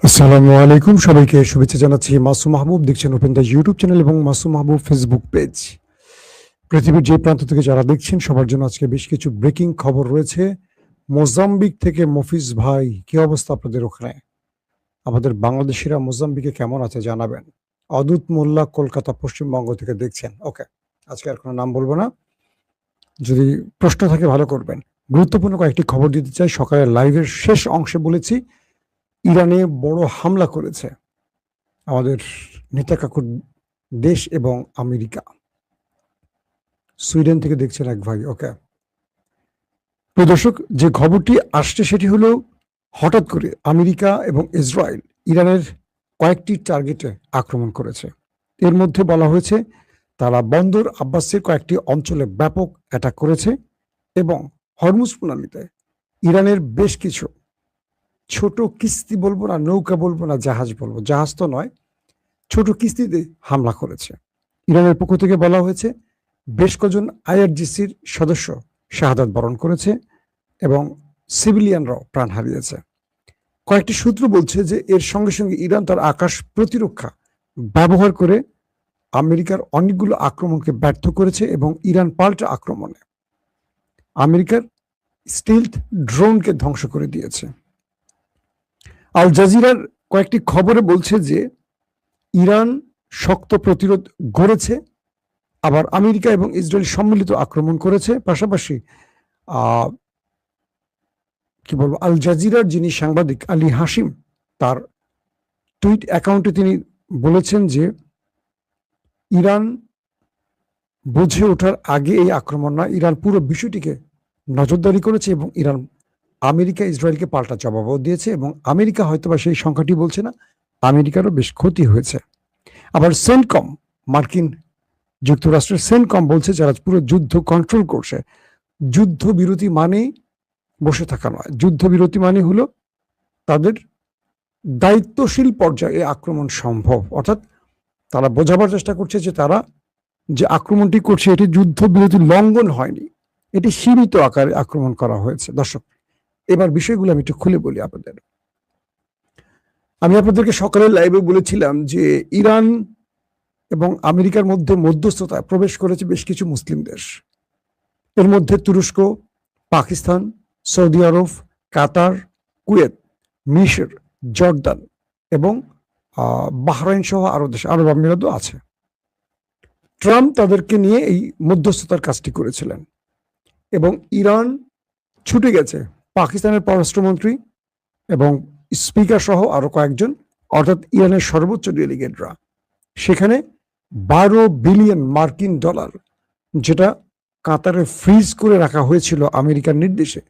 আসসালামু আলাইকুম, সবাইকে শুভেচ্ছা জানাচ্ছি। মাসুম মাহবুব দেখছেন ওপেন দ্য ইউটিউব চ্যানেল এবং মাসুম মাহবুব ফেসবুক পেজ। পৃথিবীর যে প্রান্ত থেকে যারা দেখছেন সবার জন্য আজকে বেশ কিছু ব্রেকিং খবর রয়েছে। মোজাম্বিক থেকে মফিজ ভাই, কি অবস্থা আপনাদের ওখানে? আমাদের বাংলাদেশিরা মোজাম্বিকে কেমন আছে জানাবেন। অদূত মোল্লা কলকাতা পশ্চিমবঙ্গ থেকে দেখছেন। ওকে, আজকে আর কোনো নাম বলবো না, যদি প্রশ্ন থাকে ভালো করবেন। গুরুত্বপূর্ণ কয়েকটি খবর দিতে চাই। সকালে লাইভের শেষ অংশে বলেছি ইরানে বড় হামলা করেছে আমাদের নেতা কাকুর দেশ এবং আমেরিকা। সুইডেন থেকে দেখছেন এক ভাই। ওকে, প্রিয় দর্শক, যে খবরটি আসছে সেটি হলো হঠাৎ করে আমেরিকা এবং ইসরায়েল ইরানের কয়েকটি টার্গেটে আক্রমণ করেছে। এর মধ্যে বলা হয়েছে তারা বন্দর আব্বাসের কয়েকটি অঞ্চলে ব্যাপক অ্যাটাক করেছে এবং হরমুজ প্রণালীতে ইরানের বেশ কিছু ছোট কিস্তি বলবো না, নৌকা বলবো না, জাহাজ বলবো, জাহাজ তো নয়, ছোট কিস্তিতে হামলা করেছে। ইরানের পক্ষ থেকে বলা হয়েছে বেশ কজন আইআরজিসির সদস্য শাহাদাত বরণ করেছে এবং সিভিলিয়ানরাও প্রাণ হারিয়েছে। কয়েকটি সূত্র বলছে যে এর সঙ্গে সঙ্গে ইরান তার আকাশ প্রতিরক্ষা ব্যবহার করে আমেরিকার অনেকগুলো আক্রমণকে ব্যর্থ করেছে এবং ইরান পাল্টা আক্রমণে আমেরিকার স্টিলথ ড্রোনকে ধ্বংস করে দিয়েছে। আল জাজিরার কয়েকটি খবরে বলছে যে ইরান শক্ত প্রতিরোধ গড়েছে, আবার আমেরিকা এবং ইসরায়েল সম্মিলিত আক্রমণ করেছে। পাশাপাশি কি বলবো, আল জাজিরার যিনি সাংবাদিক আলী হাসিম, তার টুইট অ্যাকাউন্টে তিনি বলেছেন যে ইরান বুঝে ওঠার আগে এই আক্রমণ নয়, ইরান পুরো বিষয়টিকে নজরদারি করেছে এবং ইরান আমেরিকা ইসরায়েলকে পাল্টা জবাবও দিয়েছে এবং আমেরিকা হয়তোবা সেই সংখ্যাটি বলছে না, আমেরিকারও বেশ ক্ষতি হয়েছে। আবার সেন্টকম, মার্কিন যুক্তরাষ্ট্রের সেন্টকম বলছে যারা পুরো যুদ্ধ কন্ট্রোল করছে, যুদ্ধবিরতি মানে বসে থাকা নয়, যুদ্ধবিরতি মানে হলো তাদের দায়িত্বশীল পর্যায়ে আক্রমণ সম্ভব। অর্থাৎ তারা বোঝাবার চেষ্টা করছে যে তারা যে আক্রমণটি করছে এটি যুদ্ধবিরতি লঙ্ঘন হয়নি, এটি সীমিত আকারে আক্রমণ করা হয়েছে। দর্শক, এবার বিষয়গুলো আমি একটু খুলে বলি আপনাদের। আমি আপনাদেরকে সকালের লাইভে বলেছিলাম যে ইরান এবং আমেরিকার মধ্যে মধ্যস্থতায় প্রবেশ করেছে বেশ কিছু মুসলিম দেশ। এর মধ্যে তুরস্ক, পাকিস্তান, সৌদি আরব, কাতার, কুয়েত, মিশর, জর্দান এবং বাহরাইন সহ আরো দেশ, আরব আমিরাতও আছে। ট্রাম্প তাদেরকে নিয়ে এই মধ্যস্থতার কাজটি করেছিলেন এবং ইরান ছুটে গেছে পাকিস্তানের পররাষ্ট্রমন্ত্রী এবং স্পিকার সহ আরো কয়েকজন, অর্থাৎ ইরানের সর্বোচ্চ ডেলিগেটরা সেখানে 12 বিলিয়ন মার্কিন ডলার, যেটা কাতারে ফ্রিজ করে রাখা হয়েছিল আমেরিকার নির্দেশে,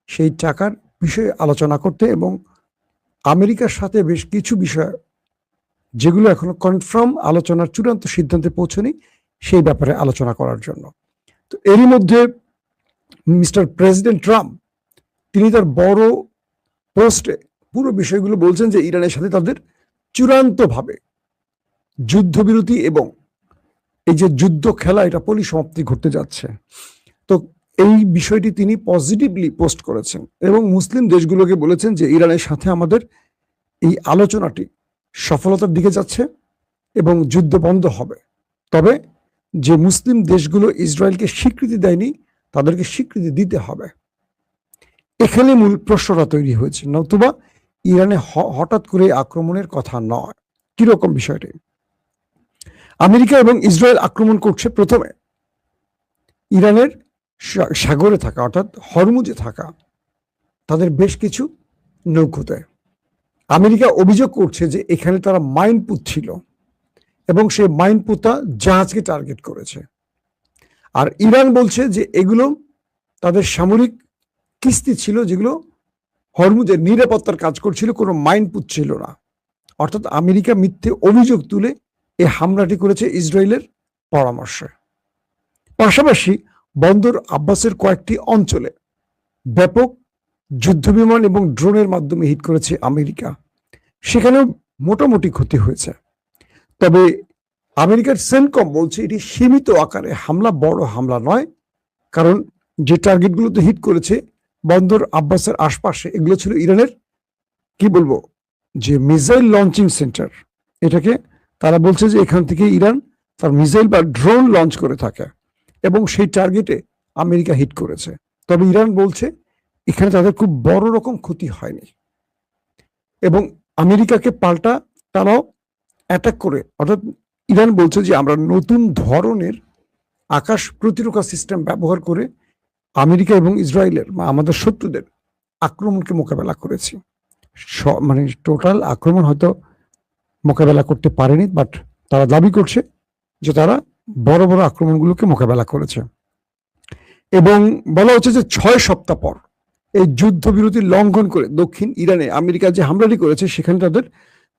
সেই টাকার বিষয়ে আলোচনা করতে এবং আমেরিকার সাথে বেশ কিছু বিষয় যেগুলো এখনো কনফার্ম আলোচনার চূড়ান্ত সিদ্ধান্তে পৌঁছনি, সেই ব্যাপারে আলোচনা করার জন্য। তো এরই মধ্যে মিস্টার প্রেসিডেন্ট ট্রাম্প তিনি তার বড় পোস্টে পুরো বিষয়গুলো বলছেন যে ইরানের সাথে তাদের চূড়ান্তভাবে যুদ্ধবিরতি এবং এই যে যুদ্ধ খেলা এটা পরিসমাপ্তি ঘটতে যাচ্ছে। তো এই বিষয়টি তিনি পজিটিভলি পোস্ট করেছেন এবং মুসলিম দেশগুলোকে বলেছেন যে ইরানের সাথে আমাদের এই আলোচনাটি সফলতার দিকে যাচ্ছে এবং যুদ্ধ বন্ধ হবে। তবে যে মুসলিম দেশগুলো ইসরায়েলকে স্বীকৃতি দেয়নি তাদেরকে স্বীকৃতি দিতে হবে। এখানে মূল প্রশ্নটা তৈরি হয়েছে, নতুবা ইরানে হঠাৎ করে আক্রমণের কথা নয়। কিরকম বিষয়টি? আমেরিকা এবং ইসরায়েল আক্রমণ করছে প্রথমে ইরানের সাগরে থাকা, অর্থাৎ হরমুজে থাকা তাদের বেশ কিছু নৌকোতে। আমেরিকা অভিযোগ করছে যে এখানে তারা মাইন পুঁতছিল এবং সেই মাইন পুঁতা জাহাজকে টার্গেট করেছে। আর ইরান বলছে যে এগুলো তাদের সামরিক কিস্তি ছিল যেগুলো হরমুজের নিরাপত্তার কাজ করছিল, কোনো মাইন পুঁতছিল না। অর্থাৎ আমেরিকা মিথ্যে অভিযোগ তুলে এই হামলাটি করেছে ইসরায়েলের পরামর্শে। পাশাপাশি বন্দর আব্বাসের কয়েকটি অঞ্চলে ব্যাপক যুদ্ধবিমান এবং ড্রোনের মাধ্যমে হিট করেছে আমেরিকা, সেখানেও মোটামুটি ক্ষতি হয়েছে। তবে আমেরিকার সেন্টকম বলছে এটি সীমিত আকারে হামলা, বড় হামলা নয়, কারণ যে টার্গেটগুলোতে হিট করেছে বন্দর আব্বাসের আশপাশে এগুলো ছিল ইরানের কি বলবো যে মিসাইল লঞ্চিং সেন্টার, এটাকে তারা বলছে যে এখান থেকে ইরান তার মিসাইল বা ড্রোন লঞ্চ করে থাকে এবং সেই টার্গেটে আমেরিকা হিট করেছে। তবে ইরান বলছে এখানে তাদের খুব বড় রকম ক্ষতি হয়নি এবং আমেরিকাকে পাল্টা তারাও অ্যাটাক করে, অর্থাৎ ইরান বলছে যে আমরা নতুন ধরনের আকাশ প্রতিরক্ষা সিস্টেম ব্যবহার করে আমেরিকা এবং ইসরায়েলের আমাদের শত্রুদের আক্রমণকে মোকাবেলা করেছি। মানে টোটাল আক্রমণ হয়তো মোকাবেলা করতে পারেনি, বাট তারা দাবি করছে যে তারা বড় বড় আক্রমণগুলোকে মোকাবেলা করেছে। এবং বলা হচ্ছে যে 6 সপ্তাহ পর এই যুদ্ধবিরতি লঙ্ঘন করে দক্ষিণ ইরানে আমেরিকা যে হামলাটি করেছে সেখানে তাদের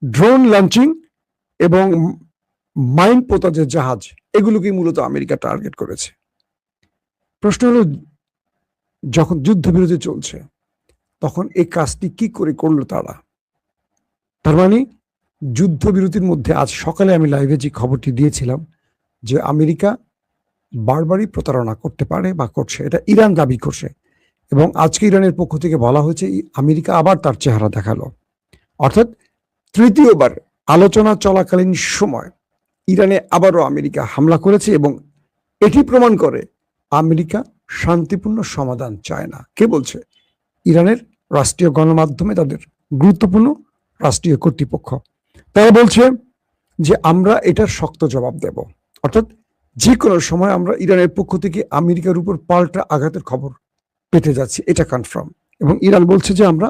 ড্রোন লঞ্চিং এবং মাইন পোতা যে জাহাজ, এগুলোকে মূলত আমেরিকা টার্গেট করেছে। প্রশ্ন হলো, যখন যুদ্ধবিরতি চলছে তখন এই কাজটি কি করে করলো তারা? তার মানে যুদ্ধবিরতির মধ্যে আজ সকালে আমি লাইভে যে খবরটি দিয়েছিলাম যে আমেরিকা বারবারই প্রতারণা করতে পারে বা করছে, এটা ইরান দাবি করছে এবং আজকে ইরানের পক্ষ থেকে বলা হয়েছে আমেরিকা আবার তার চেহারা দেখালো। অর্থাৎ তৃতীয়বার আলোচনা চলাকালীন সময় ইরানে আবারও আমেরিকা হামলা করেছে এবং এটি প্রমাণ করে আমেরিকা শান্তিপূর্ণ সমাধান চায় না। কে বলছে? ইরানের রাষ্ট্রীয় গণমাধ্যমে তাদের গুরুত্বপূর্ণ রাষ্ট্রীয় কর্তৃপক্ষ তারা বলছে যে আমরা এটার শক্ত জবাব দেব, অর্থাৎ যে কোনো সময় আমরা ইরানের পক্ষ থেকে আমেরিকার উপর পাল্টা আঘাতের খবর পেতে যাচ্ছি, এটা কনফার্ম। এবং ইরান বলছে যে আমরা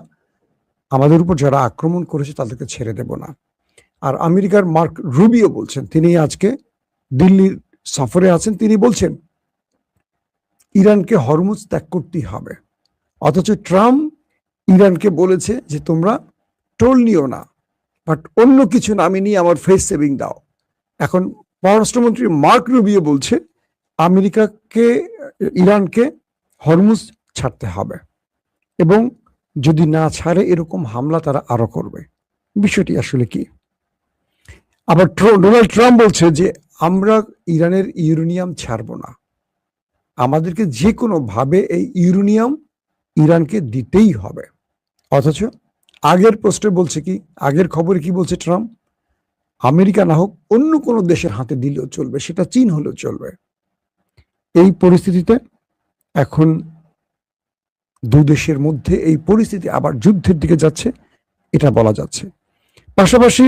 আমাদের উপর যারা আক্রমণ করেছে তাদেরকে ছেড়ে দেব না। আর আমেরিকার মার্ক রুবিও বলছেন, তিনি আজকে দিল্লির সফরে আছেন, তিনি বলছেন ইরানকে হরমুজ ত্যাগ করতেই হবে। অথচ ট্রাম্প ইরানকে বলেছে যে তোমরা টোল নিও না, বাট অন্য কিছু নামে নিয়ে আমার ফেস সেভিং দাও। এখন পররাষ্ট্রমন্ত্রী মার্ক রুবিও বলছে ইরানকে হরমুজ ছাড়তে হবে এবং যদি না ছাড়ে এরকম হামলা তারা আরো করবে। বিষয়টি আসলে কি? আবার ডোনাল্ড ট্রাম্প বলছে যে আমরা ইরানের ইউরেনিয়াম ছাড়ব না, আমাদেরকে যে কোনো ভাবে এই ইউরেনিয়াম ইরানকে দিতেই হবে। অথচ আগের পোস্টে বলছে কি, আগের খবরে কি বলছে ট্রাম্প? আমেরিকা না হোক অন্য কোনো দেশের হাতে দিলেও চলবে, সেটা চীন হলেও চলবে। এই পরিস্থিতিতে এখন দুই দেশের মধ্যে এই পরিস্থিতি আবার যুদ্ধের দিকে যাচ্ছে, এটা বলা যাচ্ছে। পাশাপাশি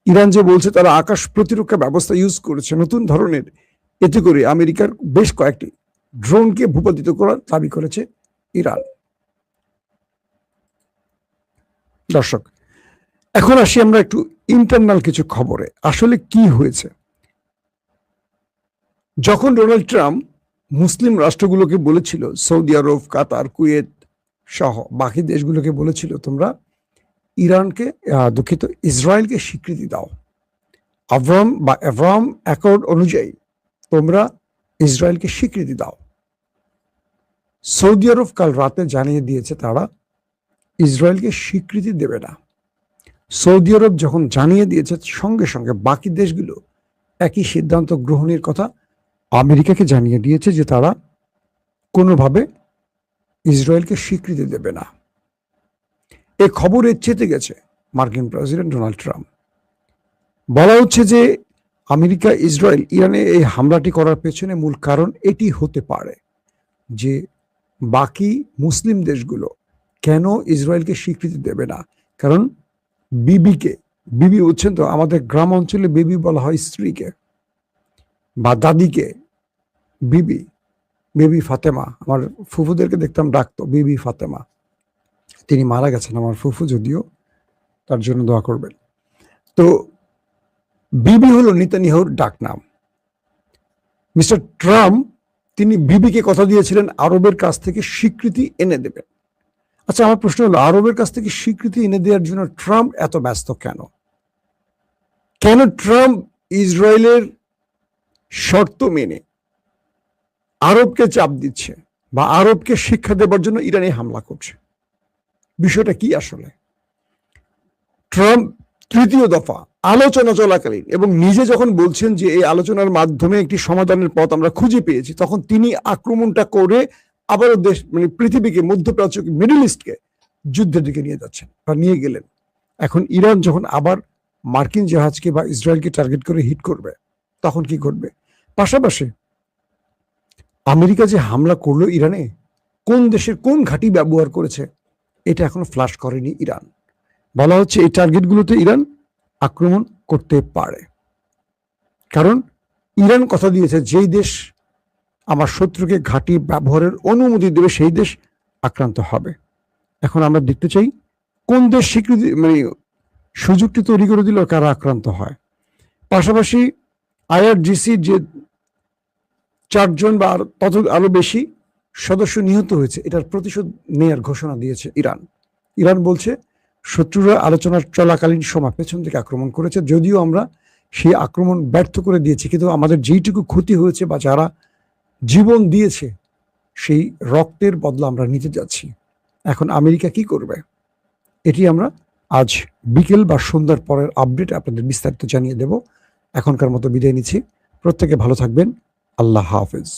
ইরান যে বলছে তারা আকাশ প্রতিরক্ষা ব্যবস্থা ইউজ করেছে নতুন ধরনের, এতে করে আমেরিকার বেশ কয়েকটি ড্রোনকে ভূপাতিত করার দাবি করেছে ইরান। দর্শক, এখন আসি আমরা একটু ইন্টারনাল কিছু খবরে। আসলে কি হয়েছে? যখন ডোনাল্ড ট্রাম্প মুসলিম রাষ্ট্রগুলোকে বলেছিল, সৌদি আরব, কাতার, কুয়েত সহ বাকি দেশগুলোকে বলেছিল তোমরা ইরানকে ইসরায়েলকে স্বীকৃতি দাও, আব্রাহাম অ্যাকর্ড অনুযায়ী তোমরা ইসরায়েলকে স্বীকৃতি দাও। সৌদি আরব কাল রাতে জানিয়ে দিয়েছে তারা ইসরায়েলকে স্বীকৃতি দেবে না। সৌদি আরব যখন জানিয়ে দিয়েছে, সঙ্গে সঙ্গে বাকি দেশগুলো একই সিদ্ধান্ত গ্রহণের কথা আমেরিকাকে জানিয়ে দিয়েছে যে তারা কোনোভাবে ইসরায়েলকে স্বীকৃতি দেবে না। এই খবরে চেতে গেছে মার্কিন প্রেসিডেন্ট ডোনাল্ড ট্রাম্প। বলা হচ্ছে যে আমেরিকা ইসরায়েল ইরানে এই হামলাটি করার পেছনে মূল কারণ এটি হতে পারে যে বাকি মুসলিম দেশগুলো কেন ইসরায়েলকে স্বীকৃতি দেবে না। কারণ বিবি বুঝছেন তো, আমাদের গ্রাম অঞ্চলে বিবি বলা হয় স্ত্রীকে বা দাদিকে। বিবি ফাতেমা, আমার ফুফুদেরকে দেখতাম ডাকতো বিবি ফাতেমা। তিনি মারা গেছেন আমার ফুফু, যদিও, তার জন্য দোয়া করবেন। তো বিবি হলো নেতানিয়াহুর ডাক নাম। মিস্টার ট্রাম্প তিনি বিবিকে কথা দিয়েছিলেন আরবের কাছ থেকে স্বীকৃতি এনে দেবেন। আচ্ছা, আমার প্রশ্ন হলো আরবের কাছ থেকে স্বীকৃতি এনে দেওয়ার জন্য ট্রাম্প এত ব্যস্ত কেন? কেন ট্রাম্প ইসরায়েলের শর্ত মেনে আরবকে চাপ দিচ্ছে বা আরবকে শিক্ষা দেবার জন্য ইরানে হামলা করছে? বিষয়টা কি আসলে? ট্রাম্প তৃতীয় দফা আলোচনা চলাকালীন এবং নিজে যখন বলছেন যে এই আলোচনার মাধ্যমে একটি সমাধানের পথ আমরা খুঁজে পেয়েছি, তখন তিনি আক্রমণটা করে আবারও পৃথিবীকে, মধ্যপ্রাচ্যকে, মিডল ইস্টকে যুদ্ধের দিকে নিয়ে যাচ্ছেন বা নিয়ে গেলেন। এখন ইরান যখন আবার মার্কিন জাহাজকে বা ইসরায়েলকে টার্গেট করে হিট করবে, তখন কি করবে? পাশাপাশি আমেরিকা যে হামলা করলো ইরানে, কোন দেশের কোন ঘাঁটি ব্যবহার করেছে এটা এখনো ফ্লাশ করেনি ইরান। বলা হচ্ছে এই টার্গেটগুলোতে ইরান আক্রমণ করতে পারে, কারণ ইরান কথা দিয়েছে যেই দেশ আমার শত্রুকে ঘাঁটি ব্যবহারের অনুমতি দেবে সেই দেশ আক্রান্ত হবে। এখন আমরা দেখতে চাই কোন দেশ স্বীকৃতি সুযোগটি তৈরি করে দিল কারা আক্রান্ত হয়। পাশাপাশি আইআরজিসি যে 4 জন বা আরো বেশি সদস্য নিহত হয়েছে, এটার প্রতিশোধ নেয়ার ঘোষণা দিয়েছে ইরান। ইরান বলছে শত্রুরা আলোচনার চলাকালীন সময় পেছন থেকে আক্রমণ করেছে, যদিও আমরা সেই আক্রমণ ব্যর্থ করে দিয়েছি, কিন্তু আমাদের যেইটুকু ক্ষতি হয়েছে বা যারা জীবন দিয়েছে সেই রক্তের বদলা আমরা নিতে যাচ্ছি। এখন আমেরিকা কি করবে এটি আমরা আজ বিকেল বা সন্ধ্যার পরের আপডেট আপনাদের বিস্তারিত জানিয়ে দেব। এখনকার মতো বিদায় নিচ্ছি। প্রত্যেকে ভালো থাকবেন। আল্লাহ হাফেজ।